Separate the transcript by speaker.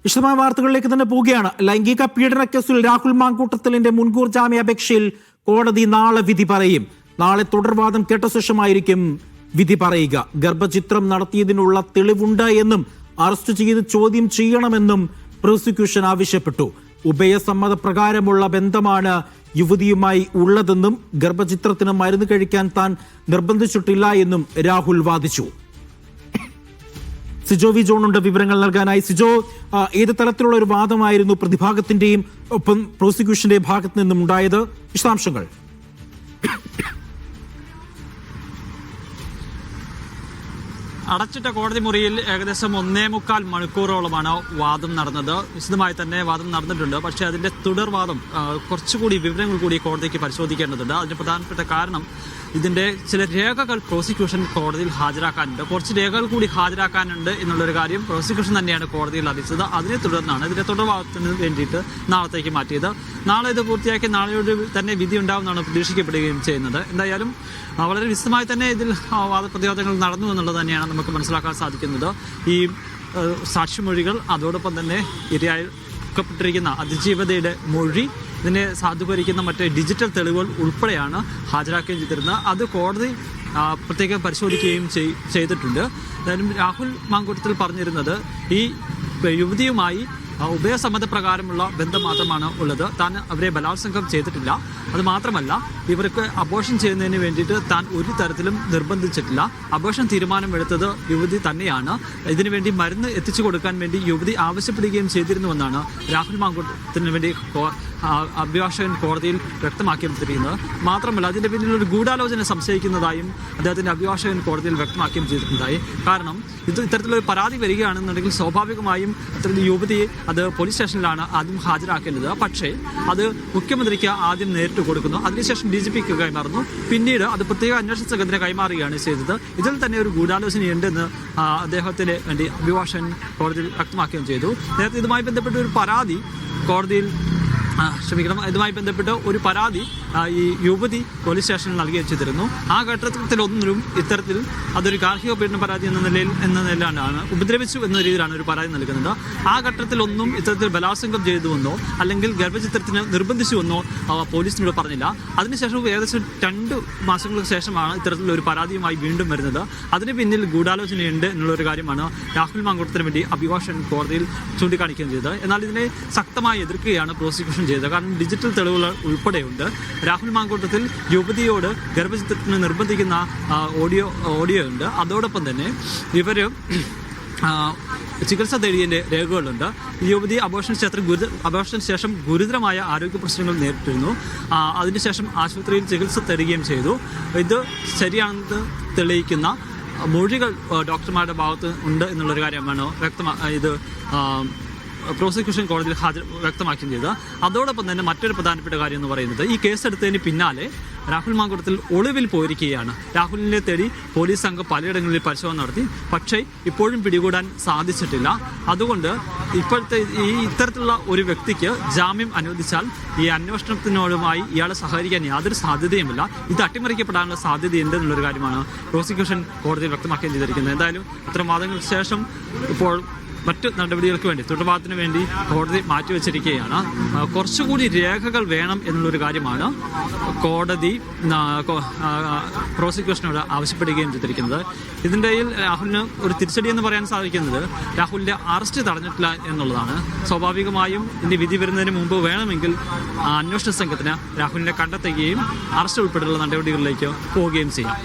Speaker 1: വിശദമായ വാർത്തകളിലേക്ക് തന്നെ പോവുകയാണ്. ലൈംഗിക പീഡന കേസിൽ രാഹുൽ മാങ്കൂട്ടത്തിലിന്റെ മുൻകൂർ ജാമ്യാപേക്ഷയിൽ കോടതി നാളെ വിധി പറയും. നാളെ തുടർവാദം കേട്ട ശേഷമായിരിക്കും വിധി പറയുക. ഗർഭചിത്രം നടത്തിയതിനുള്ള തെളിവുണ്ട് എന്നും അറസ്റ്റ് ചെയ്ത് ചോദ്യം ചെയ്യണമെന്നും പ്രോസിക്യൂഷൻ ആവശ്യപ്പെട്ടു. ഉഭയസമ്മതപ്രകാരമുള്ള ബന്ധമാണ് യുവതിയുമായി ഉള്ളതെന്നും ഗർഭചിത്രത്തിന് മരുന്ന് കഴിക്കാൻ താൻ നിർബന്ധിച്ചിട്ടില്ല എന്നും രാഹുൽ വാദിച്ചു. സിജോ വി ജോൺ ഉണ്ട് വിവരങ്ങൾ നൽകാനായി. സിജോ, ഏത് തരത്തിലുള്ള ഒരു വാദമായിരുന്നു പ്രതിഭാഗത്തിന്റെയും ഒപ്പം പ്രോസിക്യൂഷന്റെ ഭാഗത്ത് നിന്നും ഉണ്ടായത്? വിശദാംശങ്ങൾ.
Speaker 2: അടച്ചിട്ട കോടതി മുറിയിൽ ഏകദേശം 1.25 മണിക്കൂറോളമാണ് വാദം നടന്നത്. വിശദമായി തന്നെ വാദം നടന്നിട്ടുണ്ട്. പക്ഷേ അതിന്റെ തുടർവാദം കുറച്ചുകൂടി വിവരങ്ങൾ കൂടി കോടതിക്ക് പരിശോധിക്കേണ്ടതുണ്ട്. അതിന് പ്രധാനപ്പെട്ട കാരണം ഇതിന്റെ ചില രേഖകൾ പ്രോസിക്യൂഷൻ കോടതിയിൽ ഹാജരാക്കാനുണ്ട്. കുറച്ച് രേഖകൾ കൂടി ഹാജരാക്കാനുണ്ട് എന്നുള്ളൊരു കാര്യം പ്രോസിക്യൂഷൻ തന്നെയാണ് കോടതിയിൽ അറിയിച്ചത്. അതിനെ തുടർന്നാണ് ഇതിന്റെ തുടർവാദത്തിന് വേണ്ടിയിട്ട് നാളത്തേക്ക് മാറ്റിയത്. നാളെ ഇത് പൂർത്തിയാക്കി നാളെയോട് തന്നെ വിധി ഉണ്ടാവുമെന്നാണ് പ്രതീക്ഷിക്കപ്പെടുകയും ചെയ്യുന്നത്. എന്തായാലും വളരെ വിശദമായി തന്നെ ഇതിൽ വാദപ്രതിവാദങ്ങൾ നടന്നു എന്നുള്ളത് തന്നെയാണ് നമുക്ക് മനസ്സിലാക്കാൻ സാധിക്കുന്നത്. ഈ സാക്ഷിമൊഴികൾ, അതോടൊപ്പം തന്നെ ഇരയാക്കപ്പെട്ടിരിക്കുന്ന അതിജീവതയുടെ മൊഴി, ഇതിനെ സാധൂകരിക്കുന്ന മറ്റ് ഡിജിറ്റൽ തെളിവുകൾ ഉൾപ്പെടെയാണ് ഹാജരാക്കുകയും ചെയ്തിരുന്നത്. അത് കോടതി പ്രത്യേകം പരിശോധിക്കുകയും ചെയ്തിട്ടുണ്ട്. എന്തായാലും രാഹുൽ മാങ്കൂട്ടത്തിൽ പറഞ്ഞിരുന്നത് ഈ യുവതിയുമായി ഉഭയസമ്മതപ്രകാരമുള്ള ബന്ധം മാത്രമാണ് ഉള്ളത്. താൻ അവരെ ബലാത്സംഗം ചെയ്തിട്ടില്ല. അത് മാത്രമല്ല, ഇവർക്ക് അബോർഷൻ ചെയ്യുന്നതിന് വേണ്ടിയിട്ട് താൻ ഒരു തരത്തിലും നിർബന്ധിച്ചിട്ടില്ല. അബോർഷൻ തീരുമാനമെടുത്തത് യുവതി തന്നെയാണ്. ഇതിനുവേണ്ടി മരുന്ന് എത്തിച്ചു കൊടുക്കാൻ വേണ്ടി യുവതി ആവശ്യപ്പെടുകയും ചെയ്തിരുന്നുവെന്നാണ് രാഹുൽ മാങ്കൂട്ടത്തിന് വേണ്ടി അഭിഭാഷകൻ കോടതിയിൽ വ്യക്തമാക്കിയിരിക്കുന്നത്. മാത്രമല്ല, അതിന്റെ പിന്നിൽ ഒരു ഗൂഢാലോചന സംശയിക്കുന്നതായും അദ്ദേഹത്തിന്റെ അഭിഭാഷകൻ കോടതിയിൽ വ്യക്തമാക്കുകയും ചെയ്തിട്ടുണ്ടായി. കാരണം ഇത്തരത്തിലൊരു പരാതി വരികയാണെന്നുണ്ടെങ്കിൽ സ്വാഭാവികമായും അത്തരത്തിൽ യുവതിയെ അത് പോലീസ് സ്റ്റേഷനിലാണ് ആദ്യം ഹാജരാക്കേണ്ടത്. പക്ഷേ അത് മുഖ്യമന്ത്രിക്ക് ആദ്യം നേരിട്ട് കൊടുക്കുന്നു. അതിനുശേഷം DGPക്ക് കൈമാറുന്നു. പിന്നീട് അത് പ്രത്യേക അന്വേഷണ സംഘത്തിന് കൈമാറുകയാണ് ചെയ്തത്. ഇതിൽ തന്നെ ഒരു ഗൂഢാലോചനയുണ്ടെന്ന് അദ്ദേഹത്തിന് വേണ്ടി അഭിഭാഷകൻ കോടതിയിൽ വ്യക്തമാക്കുകയും ചെയ്തു. നേരത്തെ ഇതുമായി ബന്ധപ്പെട്ട ഒരു പരാതി കോടതിയിൽ ഇതുമായി ബന്ധപ്പെട്ട് ഒരു പരാതി ഈ യുവതി പോലീസ് സ്റ്റേഷനിൽ നൽകുകയും ചെയ്തിരുന്നു. ആ ഘട്ടത്തിലൊന്നും ഇത്തരത്തിൽ അതൊരു ഗാർഹിക പീഡന പരാതി എന്ന നിലയിലാണ് ഉപദ്രവിച്ചു എന്ന രീതിയിലാണ് ഒരു പരാതി നൽകുന്നത്. ആ ഘട്ടത്തിലൊന്നും ഇത്തരത്തിൽ ബലാത്സംഗം ചെയ്തുവെന്നോ അല്ലെങ്കിൽ ഗർഭചിത്രത്തിന് നിർബന്ധിച്ചുവെന്നോ പോലീസിനോട് പറഞ്ഞില്ല. അതിനുശേഷം ഏകദേശം 2 മാസങ്ങൾക്ക് ശേഷമാണ് ഇത്തരത്തിലൊരു പരാതിയുമായി വീണ്ടും വരുന്നത്. അതിന് പിന്നിൽ ഗൂഢാലോചനയുണ്ട് എന്നുള്ളൊരു കാര്യമാണ് രാഹുൽ മാങ്കൂട്ടത്തിന് വേണ്ടി അഭിഭാഷകൻ കോടതിയിൽ ചൂണ്ടിക്കാണിക്കുകയും ചെയ്തത്. എന്നാൽ ഇതിനെ ശക്തമായി എതിർക്കുകയാണ് പ്രോസിക്യൂഷൻ ചെയ്തത്. കാരണം ഡിജിറ്റൽ തെളിവുകൾ ഉൾപ്പെടെയുണ്ട്. രാഹുൽ മാങ്കൂട്ടത്തിൽ യുവതിയോട് ഗർഭചിത്രത്തിന് നിർബന്ധിക്കുന്ന ഓഡിയോ ഉണ്ട്. അതോടൊപ്പം തന്നെ ഇവര് ചികിത്സ തേടിയതിൻ്റെ രേഖകളുണ്ട്. യുവതി അബോർഷന് ശേഷം ഗുരുതരമായ ആരോഗ്യ പ്രശ്നങ്ങൾ നേരിട്ടിരുന്നു. അതിനുശേഷം ആശുപത്രിയിൽ ചികിത്സ തേടുകയും ചെയ്തു. ഇത് ശരിയാണെന്ന് തെളിയിക്കുന്ന മൊഴികൾ ഡോക്ടർമാരുടെ ഭാഗത്ത് ഉണ്ട് എന്നുള്ളൊരു കാര്യമാണ് ഇത് പ്രോസിക്യൂഷൻ കോടതിയിൽ വ്യക്തമാക്കുകയും ചെയ്തത്. അതോടൊപ്പം തന്നെ മറ്റൊരു പ്രധാനപ്പെട്ട കാര്യം എന്ന് പറയുന്നത്, ഈ കേസെടുത്തതിന് പിന്നാലെ രാഹുൽ മാങ്കൂട്ടത്തിൽ ഒളിവിൽ പോയിരിക്കുകയാണ്. രാഹുലിനെ തേടി പോലീസ് സംഘം പലയിടങ്ങളിൽ പരിശോധന നടത്തി. പക്ഷേ ഇപ്പോഴും പിടികൂടാൻ സാധിച്ചിട്ടില്ല. അതുകൊണ്ട് ഇപ്പോഴത്തെ ഇത്തരത്തിലുള്ള ഒരു വ്യക്തിക്ക് ജാമ്യം അനുവദിച്ചാൽ ഈ അന്വേഷണത്തിനോടുമായി ഇയാളെ സഹകരിക്കാൻ യാതൊരു സാധ്യതയുമില്ല. ഇത് അട്ടിമറിക്കപ്പെടാനുള്ള സാധ്യതയുണ്ട് എന്നുള്ളൊരു കാര്യമാണ് പ്രോസിക്യൂഷൻ കോടതിയിൽ വ്യക്തമാക്കുകയും ചെയ്തിരിക്കുന്നത്. എന്തായാലും ഇത്തരം വാദങ്ങൾക്ക് ശേഷം ഇപ്പോൾ മറ്റ് നടപടികൾക്ക് വേണ്ടി തുടർവാദത്തിന് വേണ്ടി കോടതി മാറ്റിവെച്ചിരിക്കുകയാണ്. കുറച്ചുകൂടി രേഖകൾ വേണം എന്നുള്ളൊരു കാര്യമാണ് കോടതി പ്രോസിക്യൂഷനോട് ആവശ്യപ്പെടുകയും ചെയ്തിരിക്കുന്നത്. ഇതിൻ്റെ രാഹുലിന് ഒരു തിരിച്ചടി എന്ന് പറയാൻ സാധിക്കുന്നത് രാഹുലിൻ്റെ അറസ്റ്റ് തടഞ്ഞിട്ടില്ല എന്നുള്ളതാണ്. സ്വാഭാവികമായും ഇതിൻ്റെ വിധി വരുന്നതിന് മുമ്പ് വേണമെങ്കിൽ അന്വേഷണ സംഘത്തിന് രാഹുലിനെ കണ്ടെത്തുകയും അറസ്റ്റ് ഉൾപ്പെടെയുള്ള നടപടികളിലേക്ക് പോവുകയും ചെയ്യാം.